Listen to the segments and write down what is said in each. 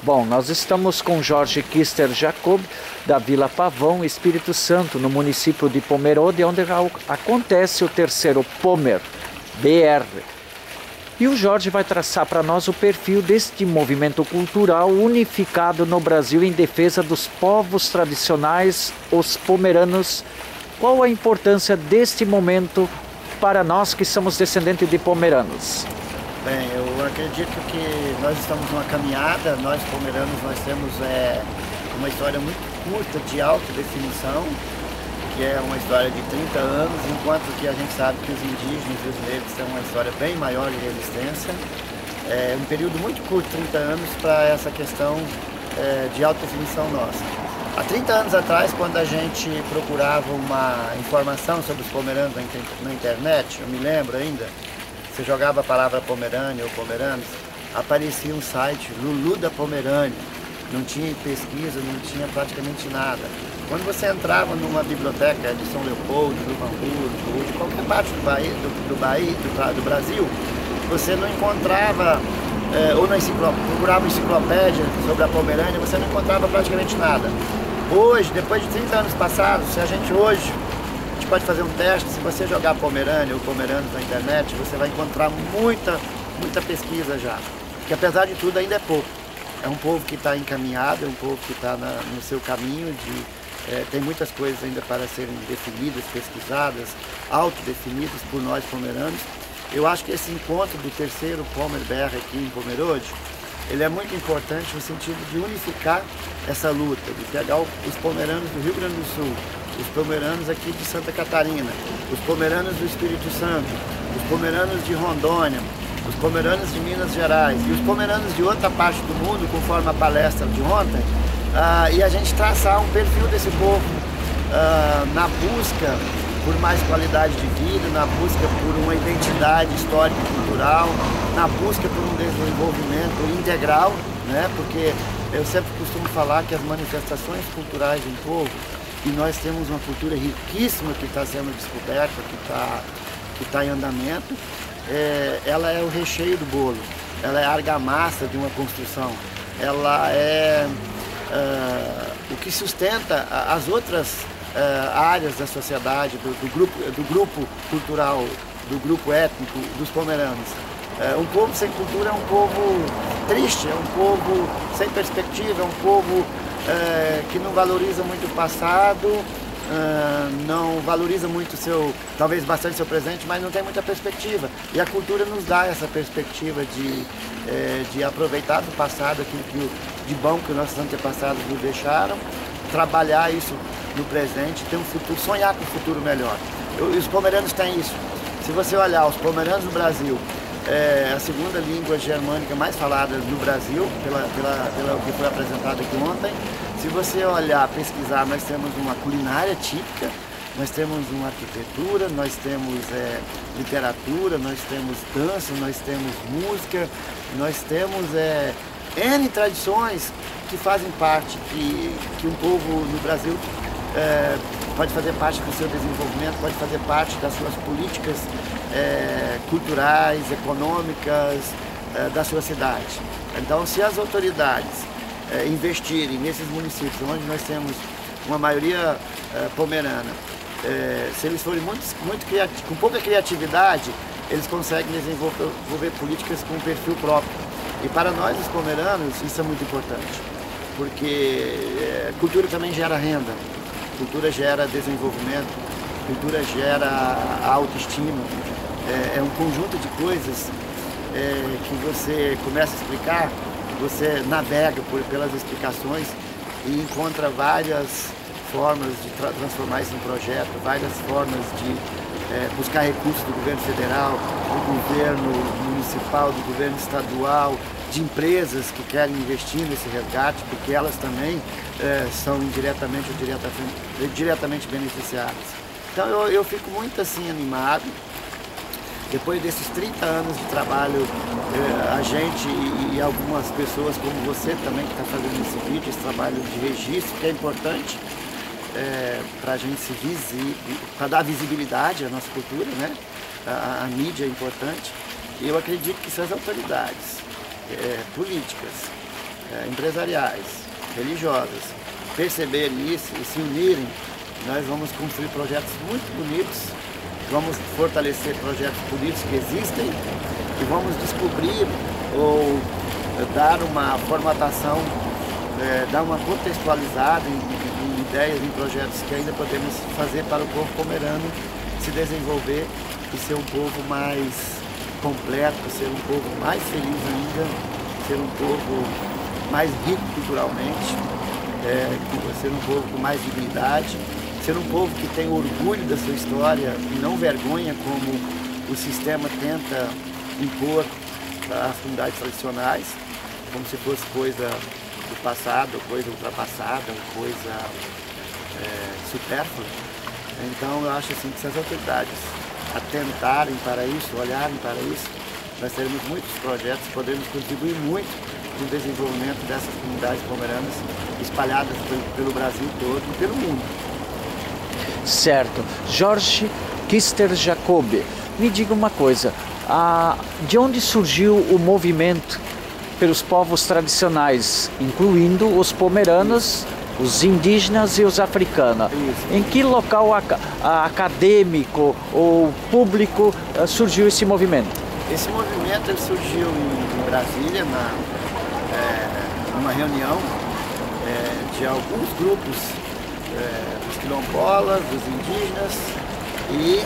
Bom, nós estamos com Jorge Kister Jacob, da Vila Pavão, Espírito Santo, no município de Pomerode, onde acontece o terceiro Pomer BR. E o Jorge vai traçar para nós o perfil deste movimento cultural unificado no Brasil em defesa dos povos tradicionais, os pomeranos. Qual a importância deste momento para nós que somos descendentes de pomeranos? Bem, eu acredito que nós estamos numa caminhada, nós pomeranos, nós temos uma história muito curta de autodefinição, que é uma história de 30 anos, enquanto que a gente sabe que os indígenas e os negros têm uma história bem maior de resistência. É um período muito curto, 30 anos, para essa questão de autodefinição nossa. Há 30 anos atrás, quando a gente procurava uma informação sobre os pomeranos na internet, eu me lembro ainda, você jogava a palavra Pomerânia ou Pomeranos, aparecia um site, Lulu da Pomerânia. Não tinha pesquisa, não tinha praticamente nada. Quando você entrava numa biblioteca de São Leopoldo, do Hamburgo, ou de qualquer parte do Brasil, você não encontrava, ou procurava enciclopédia sobre a Pomerânia, você não encontrava praticamente nada. Hoje, depois de 30 anos passados, se a gente hoje pode fazer um teste, se você jogar Pomerânia ou Pomeranos na internet, você vai encontrar muita pesquisa já, que apesar de tudo ainda é pouco. É um povo que está encaminhado, é um povo que está no seu caminho, tem muitas coisas ainda para serem definidas, pesquisadas, autodefinidas por nós pomeranos. Eu acho que esse encontro do terceiro Pomer BR aqui em Pomerode, ele é muito importante no sentido de unificar essa luta, de pegar os pomeranos do Rio Grande do Sul, os pomeranos aqui de Santa Catarina, os pomeranos do Espírito Santo, os pomeranos de Rondônia, os pomeranos de Minas Gerais e os pomeranos de outra parte do mundo, conforme a palestra de ontem, e a gente traçar um perfil desse povo na busca por mais qualidade de vida, na busca por uma identidade histórica e cultural, na busca por um desenvolvimento integral, né? Porque eu sempre costumo falar que as manifestações culturais de um povo, e nós temos uma cultura riquíssima que está sendo descoberta, que tá em andamento, ela é o recheio do bolo, ela é a argamassa de uma construção, ela é o que sustenta as outras áreas da sociedade, do grupo cultural, do grupo étnico, dos pomeranos. Um povo sem cultura é um povo triste, é um povo sem perspectiva, é um povo que não valoriza muito o passado, não valoriza muito talvez bastante seu presente, mas não tem muita perspectiva. E a cultura nos dá essa perspectiva de aproveitar do passado aquilo de bom que os nossos antepassados nos deixaram, trabalhar isso no presente, ter um futuro, sonhar com um futuro melhor. Os pomeranos têm isso. Se você olhar os pomeranos no Brasil, a segunda língua germânica mais falada no Brasil, pela que foi apresentado aqui ontem. Se você olhar, pesquisar, nós temos uma culinária típica, nós temos uma arquitetura, nós temos literatura, nós temos dança, nós temos música, nós temos N tradições que fazem parte, que um povo no Brasil pode fazer parte do seu desenvolvimento, pode fazer parte das suas políticas culturais, econômicas da sua cidade. Então, se as autoridades investirem nesses municípios onde nós temos uma maioria pomerana, se eles forem muito criativos, com pouca criatividade, eles conseguem desenvolver políticas com um perfil próprio. E para nós, os pomeranos, isso é muito importante, porque cultura também gera renda, cultura gera desenvolvimento, cultura gera autoestima. É um conjunto de coisas que você começa a explicar, você navega pelas explicações e encontra várias formas de transformar isso em projeto, várias formas de buscar recursos do governo federal, do governo municipal, do governo estadual, de empresas que querem investir nesse resgate, porque elas também são indiretamente ou diretamente beneficiadas. Então eu fico muito assim animado. Depois desses 30 anos de trabalho, a gente e algumas pessoas como você também que está fazendo esse vídeo, esse trabalho de registro, que é importante para a gente para dar visibilidade à nossa cultura, né? A mídia é importante. E eu acredito que se as autoridades políticas empresariais, religiosas, perceberem isso e se unirem, nós vamos construir projetos muito bonitos, vamos fortalecer projetos políticos que existem e vamos descobrir ou dar uma formatação, dar uma contextualizada em ideias, em projetos que ainda podemos fazer para o povo pomerano se desenvolver e ser um povo mais completo, ser um povo mais feliz ainda, ser um povo mais rico culturalmente, ser um povo com mais dignidade, ser um povo que tem orgulho da sua história e não vergonha como o sistema tenta impor às comunidades tradicionais, como se fosse coisa do passado, coisa ultrapassada, coisa supérflua. Então eu acho assim que se as autoridades atentarem para isso, olharem para isso, nós teremos muitos projetos, podemos contribuir muito no desenvolvimento dessas comunidades pomeranas espalhadas pelo Brasil todo e pelo mundo. Certo. Jorge Kister Jacob, me diga uma coisa, de onde surgiu o movimento pelos povos tradicionais, incluindo os pomeranos, os indígenas e os africanos? Em que local acadêmico ou público surgiu esse movimento? Esse movimento ele surgiu em Brasília, numa reunião de alguns grupos, dos quilombolas, dos indígenas, e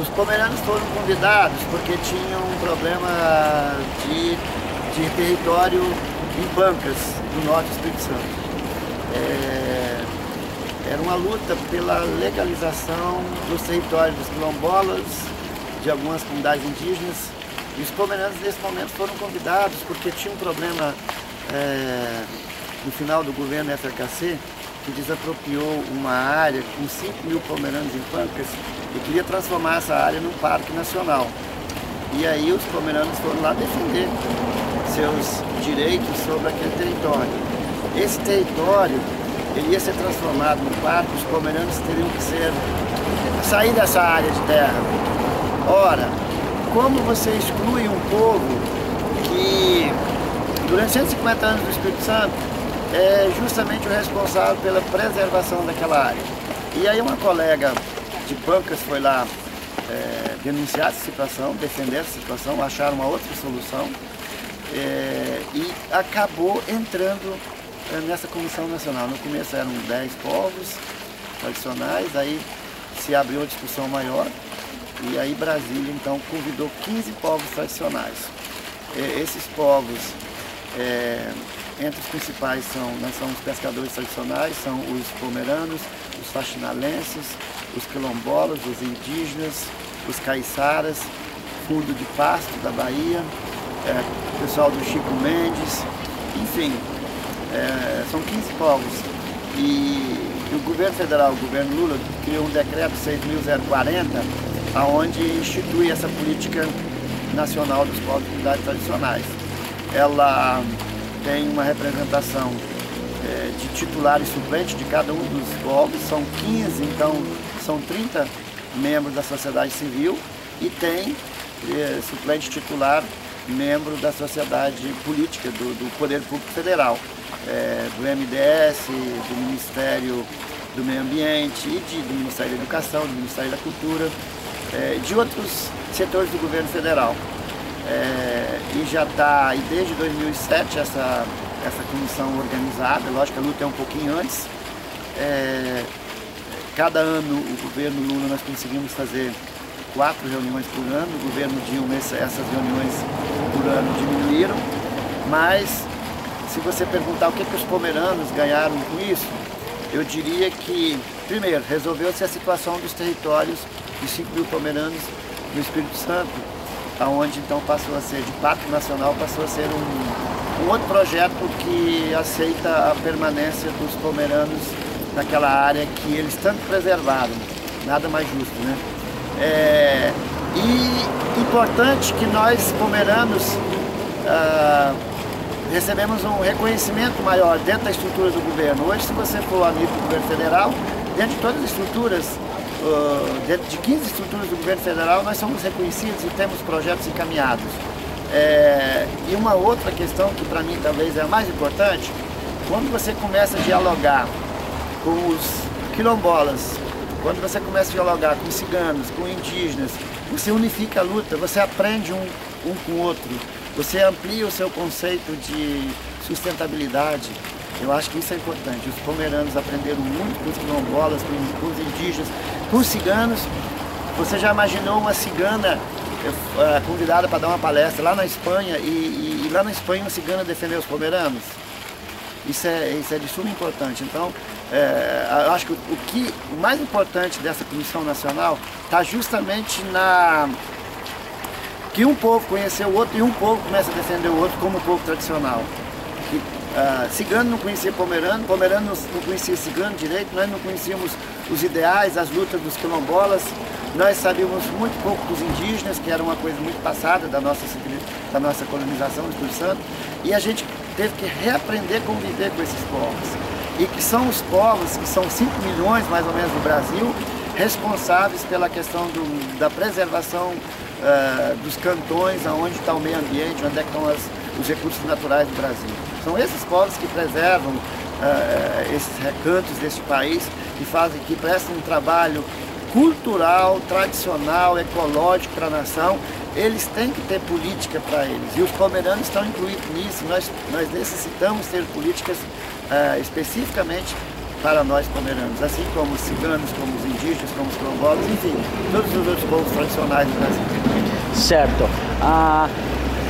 os pomeranos foram convidados porque tinham um problema de território em Pancas, no norte do Espírito Santo. Era uma luta pela legalização dos territórios dos quilombolas, de algumas comunidades indígenas, e os pomeranos nesse momento foram convidados porque tinha um problema no final do governo FHC, que desapropriou uma área com 5.000 pomeranos em Pancas e queria transformar essa área num parque nacional. E aí os pomeranos foram lá defender seus direitos sobre aquele território. Esse território ele ia ser transformado num parque, os pomeranos teriam que sair dessa área de terra. Ora, como você exclui um povo que durante 150 anos do Espírito Santo é justamente o responsável pela preservação daquela área. E aí uma colega de Pancas foi lá denunciar essa situação, defender essa situação, achar uma outra solução e acabou entrando nessa comissão nacional. No começo eram 10 povos tradicionais, aí se abriu uma discussão maior e aí Brasília então convidou 15 povos tradicionais. Esses povos, entre os principais são os pescadores tradicionais, são os pomeranos, os faxinalenses, os quilombolas, os indígenas, os caiçaras, fundo de Pasto da Bahia, o pessoal do Chico Mendes, enfim, são 15 povos. E o governo federal, o governo Lula, criou um decreto 6.040, onde institui essa política nacional dos povos e comunidades tradicionais. Ela tem uma representação de titular e suplente de cada um dos povos, são 15, então são 30 membros da sociedade civil e tem suplente titular, membro da sociedade política, do Poder Público Federal, do MDS, do Ministério do Meio Ambiente, e do Ministério da Educação, do Ministério da Cultura, de outros setores do governo federal. E já está, e desde 2007, essa comissão organizada, lógico que a luta é um pouquinho antes. Cada ano, o governo Lula, nós conseguimos fazer 4 reuniões por ano, o governo Dilma, essas reuniões por ano diminuíram, mas se você perguntar o que os pomeranos ganharam com isso, eu diria que, primeiro, resolveu-se a situação dos territórios de 5.000 pomeranos no Espírito Santo, onde então passou a ser de parque nacional, passou a ser um outro projeto que aceita a permanência dos pomeranos naquela área que eles tanto preservaram, nada mais justo, né? E importante que nós, pomeranos, recebemos um reconhecimento maior dentro da estrutura do governo. Hoje, se você for a nível do governo federal, dentro de todas as estruturas, dentro de 15 estruturas do governo federal, nós somos reconhecidos e temos projetos encaminhados. E uma outra questão que para mim talvez é a mais importante, quando você começa a dialogar com os quilombolas, quando você começa a dialogar com ciganos, com indígenas, você unifica a luta, você aprende um com o outro, você amplia o seu conceito de sustentabilidade. Eu acho que isso é importante. Os pomeranos aprenderam muito com os quilombolas, com os indígenas, com os ciganos. Você já imaginou uma cigana convidada para dar uma palestra lá na Espanha e lá na Espanha uma cigana defender os pomeranos? Isso é de suma importância. Então, eu acho que o mais importante dessa Comissão Nacional está justamente que um povo conheceu o outro e um povo começa a defender o outro como um povo tradicional. Cigano não conhecia pomerano, pomerano não conhecia cigano direito, nós não conhecíamos os ideais, as lutas dos quilombolas, nós sabíamos muito pouco dos indígenas, que era uma coisa muito passada da nossa colonização do Espírito Santo, e a gente teve que reaprender a conviver com esses povos. E que são os povos, que são 5 milhões mais ou menos no Brasil, responsáveis pela questão da preservação dos cantões, onde está o meio ambiente, onde é que estão os recursos naturais do Brasil. São esses povos que preservam esses recantos deste país, que prestam um trabalho cultural, tradicional, ecológico para a nação. Eles têm que ter política para eles, e os pomeranos estão incluídos nisso. Nós necessitamos ter políticas especificamente para nós pomeranos, assim como os ciganos, como os indígenas, como os quilombolas, enfim, todos os outros povos tradicionais do Brasil. Certo.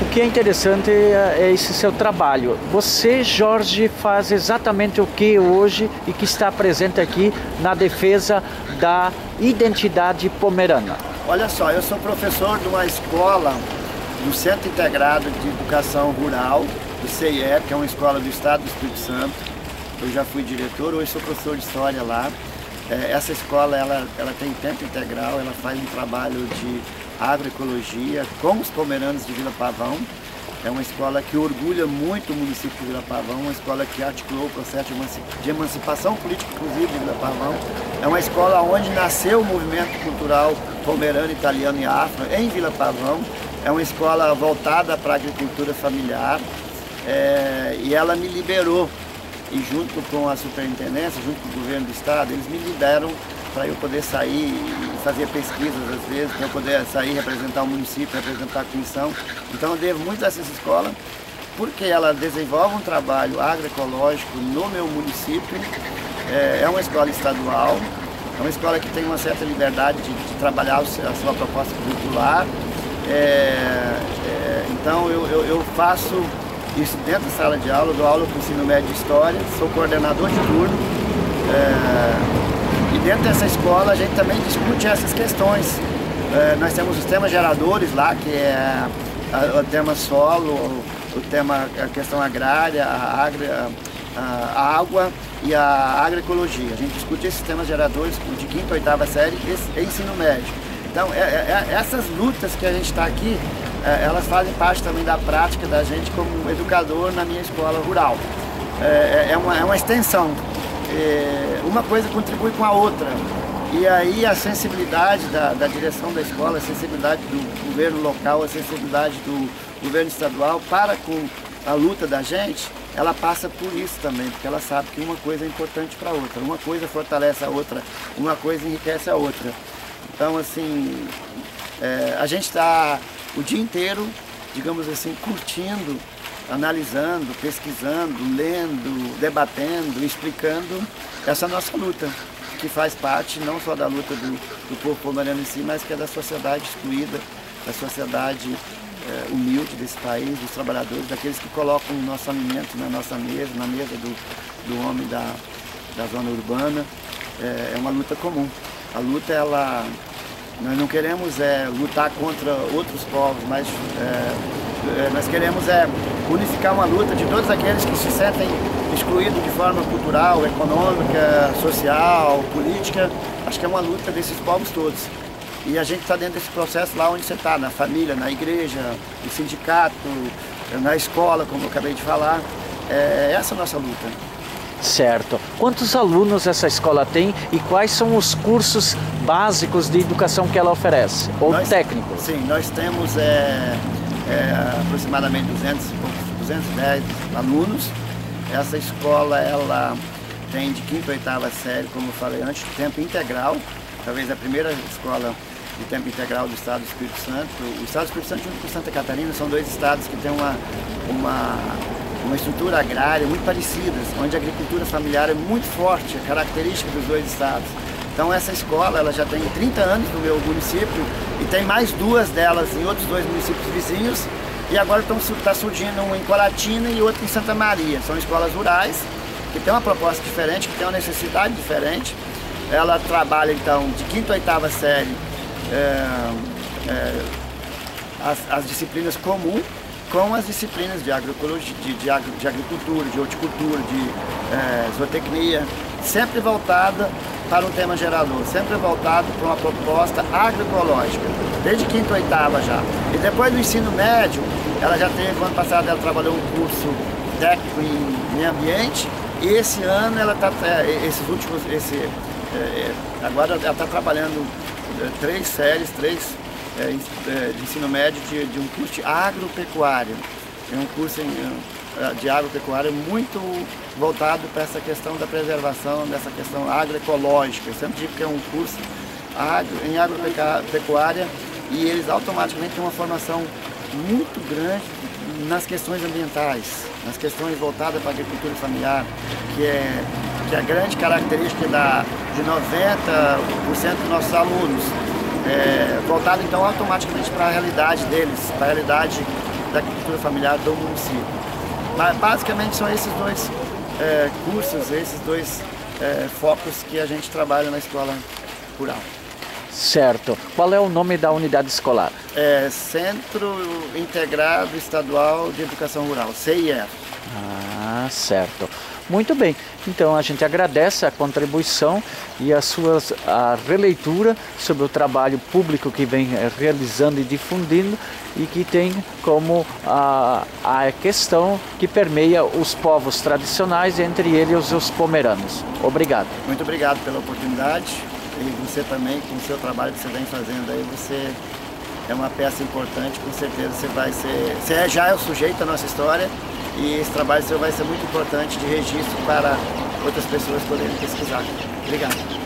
O que é interessante é esse seu trabalho. Você, Jorge, faz exatamente o que hoje e que está presente aqui na defesa da identidade pomerana. Olha só, eu sou professor de uma escola do Centro Integrado de Educação Rural, do CIE, que é uma escola do Estado do Espírito Santo. Eu já fui diretor, hoje sou professor de História lá. Essa escola ela tem tempo integral, ela faz um trabalho de agroecologia com os pomeranos de Vila Pavão. É uma escola que orgulha muito o município de Vila Pavão, uma escola que articulou o processo de emancipação política, inclusive, de Vila Pavão. É uma escola onde nasceu o movimento cultural pomerano, italiano e afro, em Vila Pavão. É uma escola voltada para a agricultura familiar, e ela me liberou. E junto com a superintendência, junto com o governo do estado, eles me liberam para eu poder sair e fazer pesquisas às vezes, para eu poder sair, representar o município, representar a comissão. Então eu devo muito a essa escola, porque ela desenvolve um trabalho agroecológico no meu município. É uma escola estadual, é uma escola que tem uma certa liberdade de trabalhar a sua proposta curricular. Então eu faço isso dentro da sala de aula, dou aula para o ensino médio de História, sou coordenador de turno. E dentro dessa escola a gente também discute essas questões. Nós temos os temas geradores lá, que é o tema solo, a questão agrária, a água e a agroecologia. A gente discute esses temas geradores de 5ª e 8ª série e ensino médio. Então, essas lutas que a gente está aqui, elas fazem parte também da prática da gente como educador na minha escola rural. É uma extensão. Uma coisa contribui com a outra. E aí a sensibilidade da direção da escola, a sensibilidade do governo local, a sensibilidade do governo estadual para com a luta da gente, ela passa por isso também, porque ela sabe que uma coisa é importante para a outra. Uma coisa fortalece a outra, uma coisa enriquece a outra. Então, assim, a gente está o dia inteiro, digamos assim, curtindo, analisando, pesquisando, lendo, debatendo, explicando essa nossa luta, que faz parte não só da luta do povo pomerano em si, mas que é da sociedade excluída, da sociedade humilde desse país, dos trabalhadores, daqueles que colocam o nosso alimento na nossa mesa, na mesa do homem da zona urbana. É uma luta comum. A luta, nós não queremos lutar contra outros povos, mas nós queremos unificar uma luta de todos aqueles que se sentem excluídos de forma cultural, econômica, social, política. Acho que é uma luta desses povos todos. E a gente está dentro desse processo lá onde você está, na família, na igreja, no sindicato, na escola, como eu acabei de falar. Essa é a nossa luta. Certo. Quantos alunos essa escola tem e quais são os cursos básicos de educação que ela oferece? Ou técnicos? Sim, nós temos aproximadamente 210 alunos. Essa escola, ela tem de 5ª a 8ª série, como eu falei antes, tempo integral, talvez a primeira escola de tempo integral do Estado do Espírito Santo. O Estado do Espírito Santo junto com Santa Catarina são 2 estados que têm uma estrutura agrária muito parecida, onde a agricultura familiar é muito forte, é característica dos 2 estados. Então essa escola, ela já tem 30 anos no meu município e tem mais 2 delas em outros 2 municípios vizinhos, e agora está surgindo uma em Colatina e outra em Santa Maria. São escolas rurais que têm uma proposta diferente, que têm uma necessidade diferente. Ela trabalha então de 5ª a 8ª série as disciplinas comuns com as disciplinas de agroecologia, de agricultura, de horticultura, de zootecnia, sempre voltada para um tema gerador, sempre voltado para uma proposta agroecológica, desde 5ª a 8ª já. E depois do ensino médio, ela já teve, ano passado ela trabalhou um curso técnico em meio ambiente, e esse ano ela está, agora ela está trabalhando 3 séries, de ensino médio de um curso de agropecuária. É um curso de agropecuária muito voltado para essa questão da preservação, dessa questão agroecológica. Eu sempre digo que é um curso em agropecuária e eles automaticamente têm uma formação muito grande nas questões ambientais, nas questões voltadas para a agricultura familiar, que é a grande característica de 90% dos nossos alunos. Voltado então automaticamente para a realidade deles, para a realidade da agricultura familiar do município. Mas basicamente são esses 2 cursos, esses 2 focos que a gente trabalha na escola rural. Certo. Qual é o nome da unidade escolar? Centro Integrado Estadual de Educação Rural, CIER. Ah, certo. Muito bem, então a gente agradece a contribuição e a releitura sobre o trabalho público que vem realizando e difundindo e que tem como a questão que permeia os povos tradicionais, entre eles os pomeranos. Obrigado. Muito obrigado pela oportunidade e você também, com o seu trabalho que você vem fazendo aí, você é uma peça importante, com certeza você já é o sujeito da nossa história. E esse trabalho seu vai ser muito importante de registro para outras pessoas poderem pesquisar. Obrigado.